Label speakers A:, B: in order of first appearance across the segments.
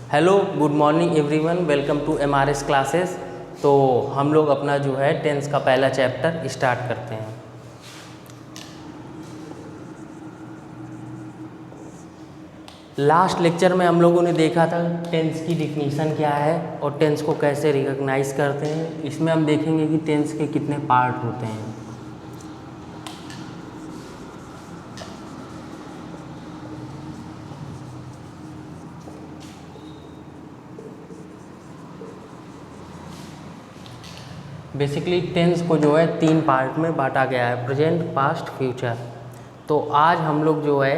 A: Hello good morning everyone, welcome to MRS classes. तो हम लोग अपना जो है टेंस का पहला चैप्टर स्टार्ट करते हैं। लास्ट लेक्चर में हम लोगों ने देखा था टेंस की डिफिनीशन क्या है और टेंस को कैसे रिकॉग्नाइज करते हैं। इसमें हम देखेंगे कि टेंस के कितने पार्ट होते हैं। बेसिकली टेंस को जो है 3 पार्ट में बांटा गया है, प्रेजेंट, पास्ट, फ्यूचर। तो आज हम लोग जो है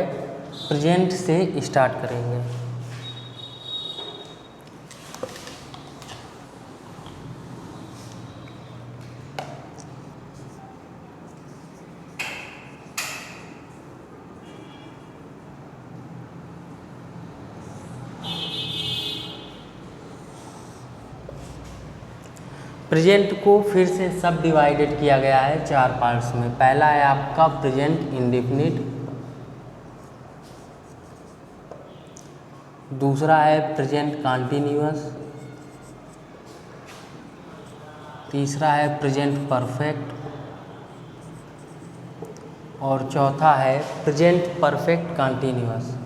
A: प्रेजेंट से स्टार्ट करेंगे। प्रेजेंट को फिर से सब डिवाइडेड किया गया है 4 पार्ट्स में। पहला है आपका प्रेजेंट इंडेफिनिट, दूसरा है प्रेजेंट कंटीन्यूअस, तीसरा है प्रेजेंट परफेक्ट और चौथा है प्रेजेंट परफेक्ट कंटीन्यूअस।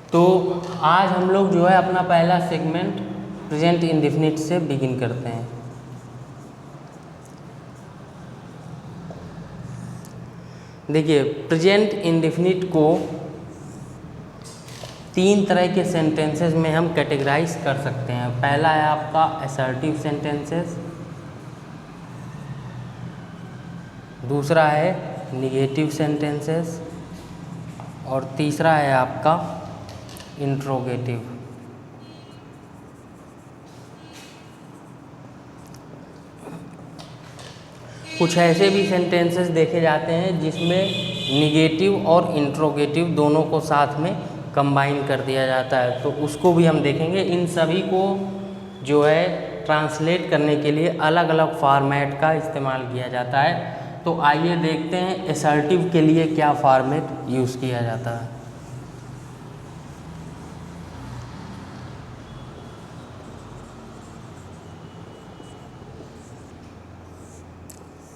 A: तो आज हम लोग जो है अपना पहला सेगमेंट प्रेजेंट इंडेफिनिट से बिगिन करते हैं। देखिए, प्रेजेंट इंडेफिनिट को 3 तरह के सेंटेंसेस में हम कैटेगराइज कर सकते हैं। पहला है आपका असर्टिव सेंटेंसेस, दूसरा है निगेटिव सेंटेंसेस और तीसरा है आपका इंट्रोगेटिव। कुछ ऐसे भी सेंटेंसेस देखे जाते हैं जिसमें निगेटिव और इंट्रोगेटिव दोनों को साथ में कंबाइन कर दिया जाता है, तो उसको भी हम देखेंगे। इन सभी को जो है ट्रांसलेट करने के लिए अलग अलग फॉर्मेट का इस्तेमाल किया जाता है। तो आइए देखते हैं असर्टिव के लिए क्या फॉर्मेट यूज़ किया जाता है।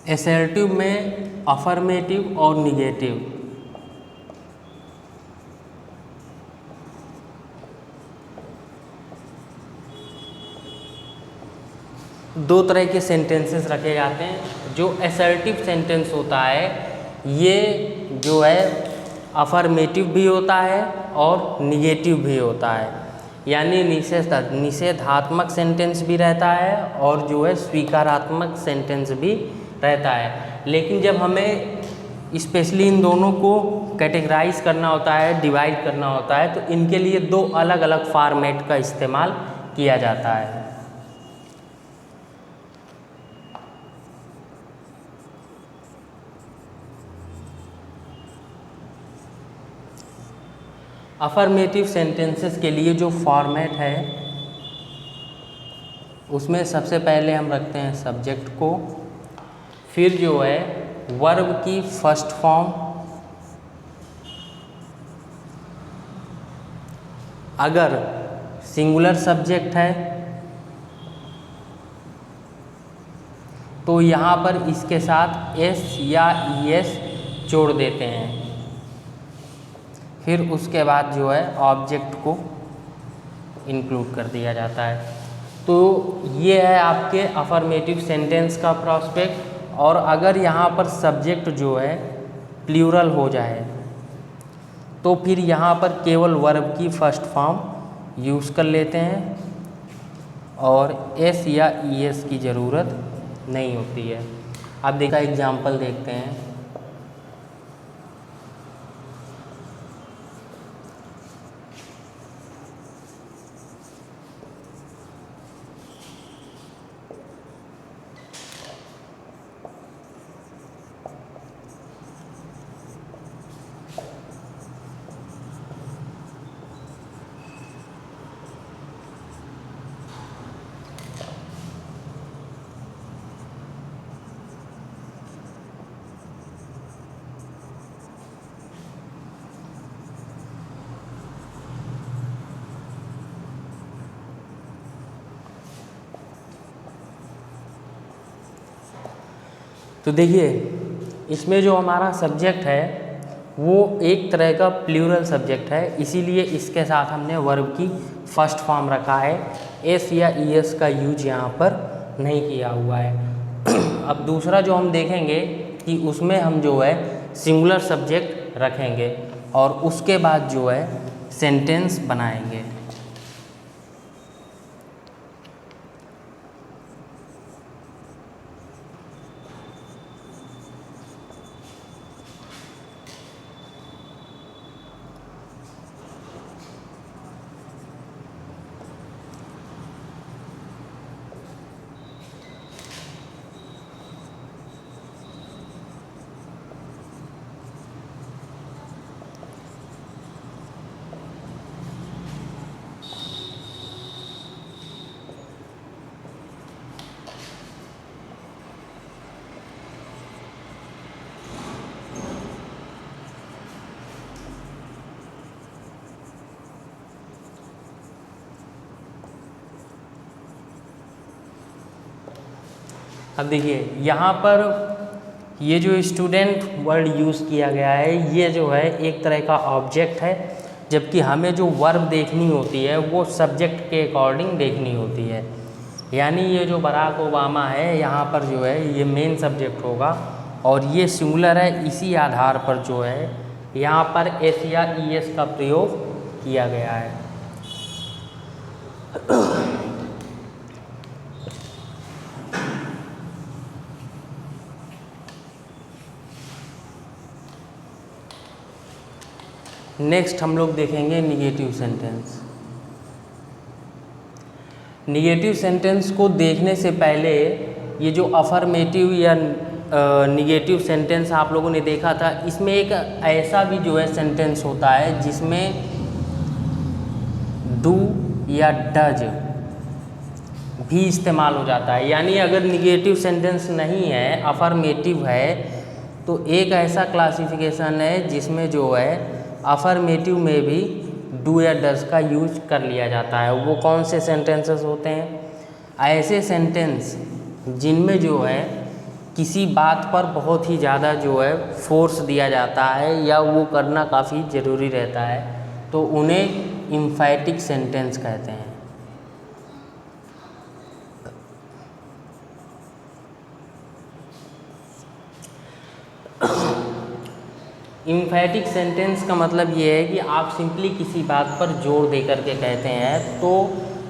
A: असर्टिव में अफर्मेटिव और निगेटिव दो तरह के सेंटेंसेस रखे जाते हैं। जो असर्टिव सेंटेंस होता है ये जो है अफर्मेटिव भी होता है और निगेटिव भी होता है, यानी निषेधात्मक सेंटेंस भी रहता है और जो है स्वीकारात्मक सेंटेंस भी रहता है। लेकिन जब हमें स्पेशली इन दोनों को कैटेगराइज करना होता है, डिवाइड करना होता है, तो इनके लिए 2 अलग अलग फॉर्मेट का इस्तेमाल किया जाता है। अफर्मेटिव सेंटेंसेस के लिए जो फॉर्मेट है उसमें सबसे पहले हम रखते हैं सब्जेक्ट को, फिर जो है वर्ब की फर्स्ट फॉर्म, अगर सिंगुलर सब्जेक्ट है तो यहाँ पर इसके साथ एस या ईएस जोड़ देते हैं। फिर उसके बाद जो है ऑब्जेक्ट को इंक्लूड कर दिया जाता है। तो ये है आपके अफर्मेटिव सेंटेंस का प्रोस्पेक्ट। और अगर यहाँ पर सब्जेक्ट जो है प्लूरल हो जाए तो फिर यहाँ पर केवल वर्ब की फर्स्ट फॉर्म यूज़ कर लेते हैं और एस या ईएस की ज़रूरत नहीं होती है। अब देखा एग्जाम्पल देखते हैं। तो देखिए इसमें जो हमारा सब्जेक्ट है वो एक तरह का प्लूरल सब्जेक्ट है, इसीलिए इसके साथ हमने वर्ब की फर्स्ट फॉर्म रखा है। एस या ई एस का यूज यहाँ पर नहीं किया हुआ है। अब दूसरा जो हम देखेंगे कि उसमें हम जो है सिंगुलर सब्जेक्ट रखेंगे और उसके बाद जो है सेंटेंस बनाएंगे। अब देखिए यहाँ पर ये जो स्टूडेंट वर्ड यूज़ किया गया है ये जो है एक तरह का ऑब्जेक्ट है, जबकि हमें जो वर्ब देखनी होती है वो सब्जेक्ट के अकॉर्डिंग देखनी होती है। यानी ये जो बराक ओबामा है यहाँ पर जो है ये मेन सब्जेक्ट होगा और ये सिंगुलर है, इसी आधार पर जो है यहाँ पर एस या ई एस का प्रयोग किया गया है। नेक्स्ट हम लोग देखेंगे निगेटिव सेंटेंस। निगेटिव सेंटेंस को देखने से पहले ये जो अफर्मेटिव या निगेटिव सेंटेंस आप लोगों ने देखा था, इसमें एक ऐसा भी जो है सेंटेंस होता है जिसमें डू या डज भी इस्तेमाल हो जाता है। यानी अगर निगेटिव सेंटेंस नहीं है, अफर्मेटिव है, तो एक ऐसा क्लासिफिकेशन है जिसमें जो है अफर्मेटिव में भी डू या डज का यूज कर लिया जाता है। वो कौन से सेंटेंसेस होते हैं? ऐसे सेंटेंस जिनमें जो है किसी बात पर बहुत ही ज़्यादा जो है फोर्स दिया जाता है या वो करना काफ़ी ज़रूरी रहता है, तो उन्हें एम्फैटिक सेंटेंस कहते हैं। एम्फैटिक सेंटेंस का मतलब ये है कि आप सिंपली किसी बात पर जोर दे करके कहते हैं, तो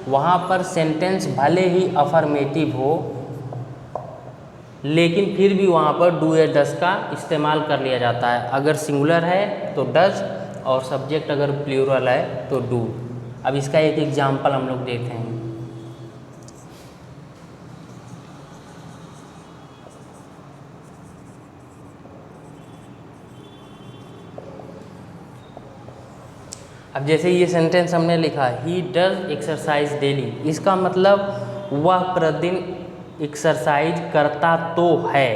A: वहाँ पर सेंटेंस भले ही अफर्मेटिव हो लेकिन फिर भी वहाँ पर डू या डज का इस्तेमाल कर लिया जाता है। अगर सिंगुलर है तो डज और सब्जेक्ट अगर प्लूरल है तो डू। अब इसका एक एग्जाम्पल हम लोग देते हैं। अब जैसे ये सेंटेंस हमने लिखा, ही डज एक्सरसाइज डेली, इसका मतलब वह प्रतिदिन एक्सरसाइज करता तो है।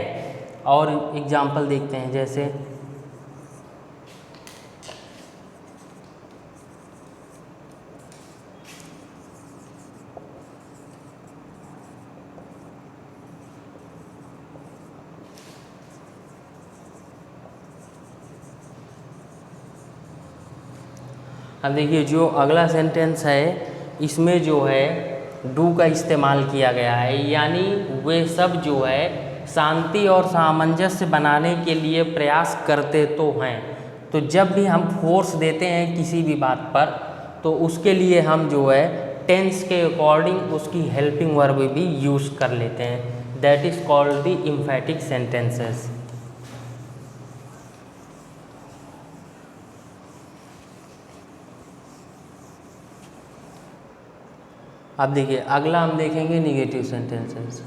A: और एग्जाम्पल देखते हैं, जैसे अब देखिए जो अगला सेंटेंस है इसमें जो है डू का इस्तेमाल किया गया है। यानी वे सब जो है शांति और सामंजस्य बनाने के लिए प्रयास करते तो हैं। तो जब भी हम फोर्स देते हैं किसी भी बात पर, तो उसके लिए हम जो है टेंस के अकॉर्डिंग उसकी हेल्पिंग वर्ब भी यूज़ कर लेते हैं। That is called the एम्फैटिक sentences. अब देखिए अगला हम देखेंगे निगेटिव सेंटेंसेस।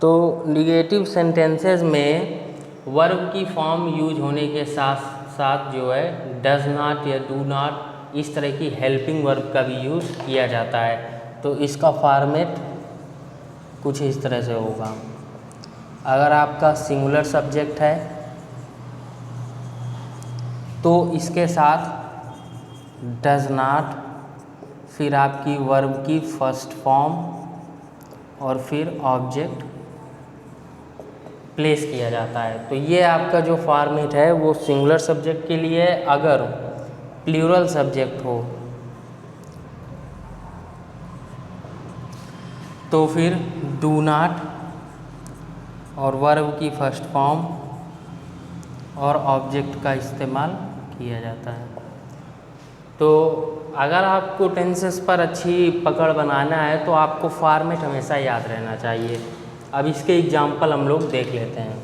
A: तो निगेटिव सेंटेंसेस में वर्ब की फॉर्म यूज होने के साथ साथ जो है डज नॉट या डू नॉट इस तरह की हेल्पिंग वर्ब का भी यूज़ किया जाता है। तो इसका फॉर्मेट कुछ इस तरह से होगा। अगर आपका सिंगुलर सब्जेक्ट है तो इसके साथ डज नॉट, फिर आपकी वर्ब की फर्स्ट फॉर्म और फिर ऑब्जेक्ट प्लेस किया जाता है। तो ये आपका जो फॉर्मेट है वो सिंगुलर सब्जेक्ट के लिए है। अगर प्लूरल सब्जेक्ट हो तो फिर डू नॉट और वर्ब की फर्स्ट फॉर्म और ऑब्जेक्ट का इस्तेमाल किया जाता है। तो अगर आपको टेंसेस पर अच्छी पकड़ बनाना है तो आपको फॉर्मेट हमेशा याद रहना चाहिए। अब इसके एग्जाम्पल हम लोग देख लेते हैं।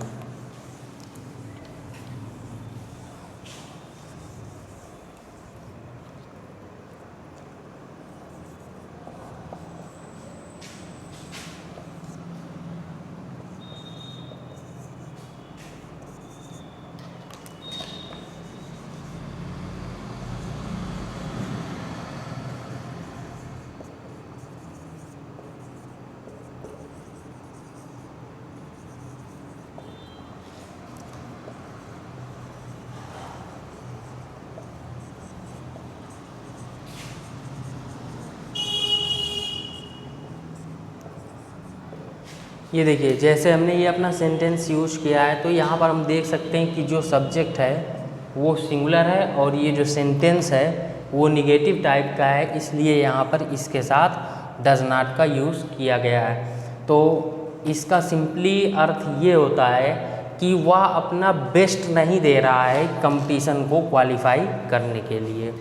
A: ये देखिए, जैसे हमने ये अपना सेंटेंस यूज़ किया है तो यहाँ पर हम देख सकते हैं कि जो सब्जेक्ट है वो सिंगुलर है और ये जो सेंटेंस है वो निगेटिव टाइप का है, इसलिए यहाँ पर इसके साथ डज नॉट का यूज़ किया गया है। तो इसका सिंपली अर्थ ये होता है कि वह अपना बेस्ट नहीं दे रहा है कंपटीशन को क्वालिफाई करने के लिए।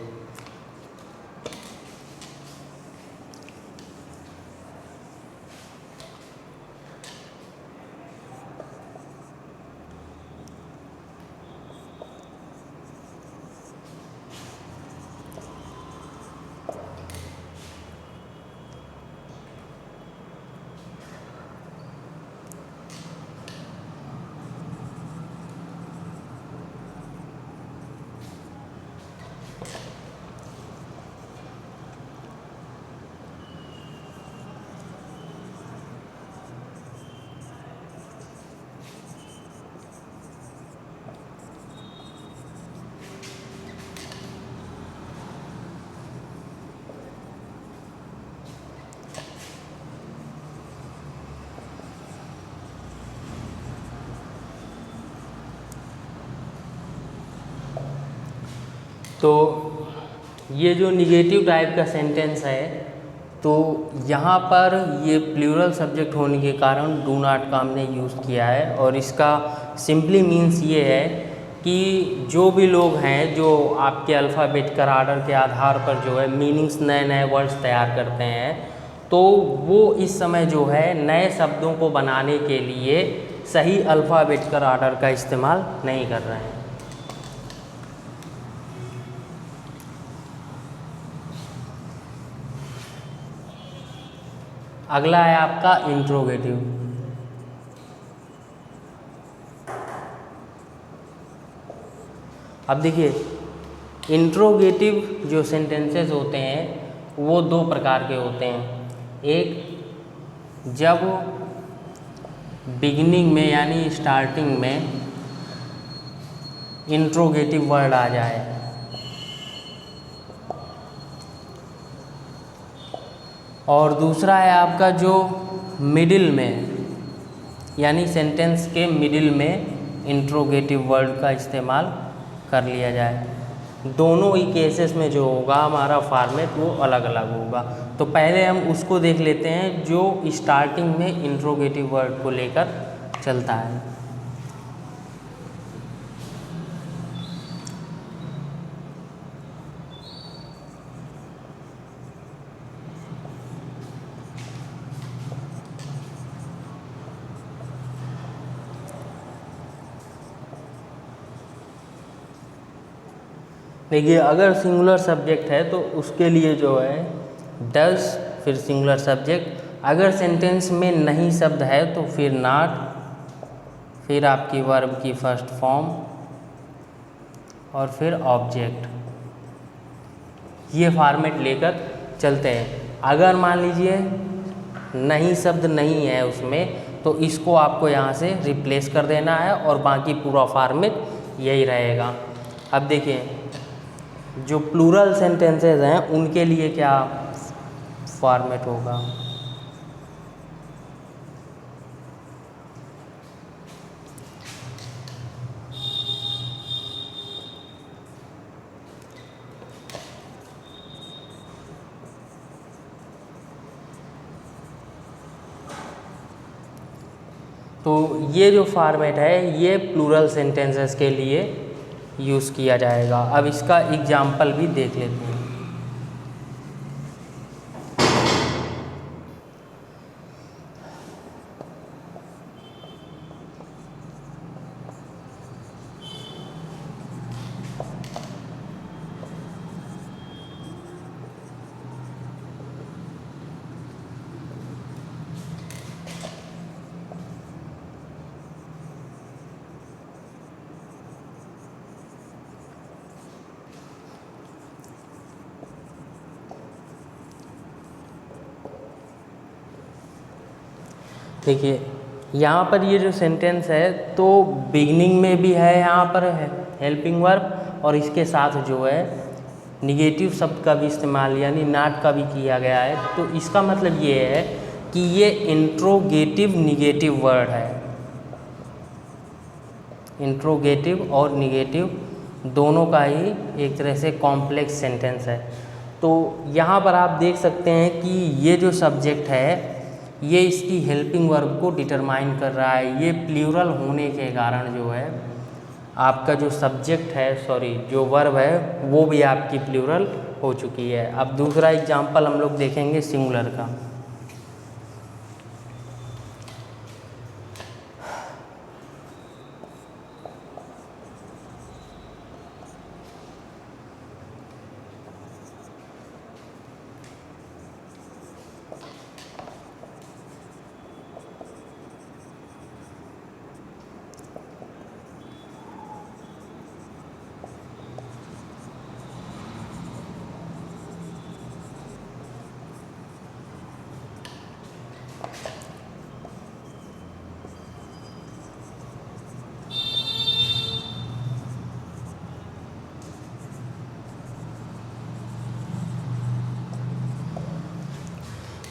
A: तो ये जो निगेटिव टाइप का सेंटेंस है तो यहाँ पर ये प्लूरल सब्जेक्ट होने के कारण डू नॉट का हमने यूज़ किया है। और इसका सिंपली मीन्स ये है कि जो भी लोग हैं जो आपके अल्फ़ाबेटिकल आर्डर के आधार पर जो है मीनिंग्स नए नए वर्ड्स तैयार करते हैं, तो वो इस समय जो है नए शब्दों को बनाने के लिए सही अल्फ़ाबेटिकल आर्डर का इस्तेमाल नहीं कर रहे हैं। अगला है आपका इंट्रोगेटिव। अब देखिए, इंट्रोगेटिव जो सेंटेंसेस होते हैं वो दो प्रकार के होते हैं। एक, जब बिगिनिंग में यानी स्टार्टिंग में इंट्रोगेटिव वर्ड आ जाए, और दूसरा है आपका जो मिडिल में यानी सेंटेंस के मिडिल में इंट्रोगेटिव वर्ड का इस्तेमाल कर लिया जाए। दोनों ही केसेस में जो होगा हमारा फॉर्मेट वो अलग अलग होगा। तो पहले हम उसको देख लेते हैं जो स्टार्टिंग में इंट्रोगेटिव वर्ड को लेकर चलता है। देखिए, अगर सिंगुलर सब्जेक्ट है तो उसके लिए जो है डज फिर सिंगुलर सब्जेक्ट, अगर सेंटेंस में नहीं शब्द है तो फिर नॉट, फिर आपकी वर्ब की फर्स्ट फॉर्म और फिर ऑब्जेक्ट। ये फॉर्मेट लेकर चलते हैं। अगर मान लीजिए नहीं शब्द नहीं है उसमें तो इसको आपको यहाँ से रिप्लेस कर देना है और बाकी पूरा फॉर्मेट यही रहेगा। अब देखिए, जो प्लूरल सेंटेंसेस हैं उनके लिए क्या फॉर्मेट होगा। तो ये जो फॉर्मेट है ये प्लूरल सेंटेंसेस के लिए यूज़ किया जाएगा। अब इसका एग्जाम्पल भी देख लेते हैं। देखिए यहाँ पर ये जो सेंटेंस है तो बिगनिंग में भी है यहाँ पर हेल्पिंग वर्ब और इसके साथ जो है निगेटिव शब्द का भी इस्तेमाल यानी नॉट का भी किया गया है। तो इसका मतलब ये है कि ये इंट्रोगेटिव निगेटिव वर्ड है। इंट्रोगेटिव और निगेटिव दोनों का ही एक तरह से कॉम्प्लेक्स सेंटेंस है। तो यहाँ पर आप देख सकते हैं कि ये जो सब्जेक्ट है ये इसकी हेल्पिंग वर्ब को डिटरमाइन कर रहा है। ये प्लूरल होने के कारण जो है आपका जो सब्जेक्ट है जो वर्ब है वो भी आपकी प्लूरल हो चुकी है। अब दूसरा एग्जांपल हम लोग देखेंगे सिंगुलर का।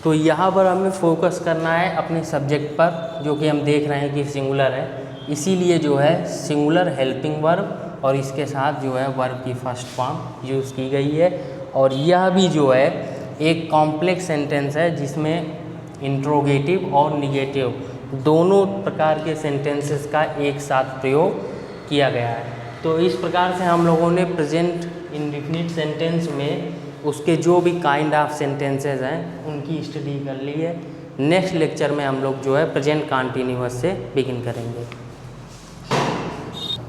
A: तो यहाँ पर हमें फोकस करना है अपने सब्जेक्ट पर जो कि हम देख रहे हैं कि सिंगुलर है, इसीलिए जो है सिंगुलर हेल्पिंग वर्ब और इसके साथ जो है वर्ब की फर्स्ट फॉर्म यूज़ की गई है। और यह भी जो है एक कॉम्प्लेक्स सेंटेंस है जिसमें इंट्रोगेटिव और निगेटिव दोनों प्रकार के सेंटेंसेस का एक साथ प्रयोग किया गया है। तो इस प्रकार से हम लोगों ने प्रेजेंट इंडेफिनिट सेंटेंस में उसके जो भी काइंड ऑफ सेंटेंसेस हैं उनकी स्टडी कर ली है। नेक्स्ट लेक्चर में हम लोग जो है प्रेजेंट कंटीन्यूअस से बिगिन करेंगे।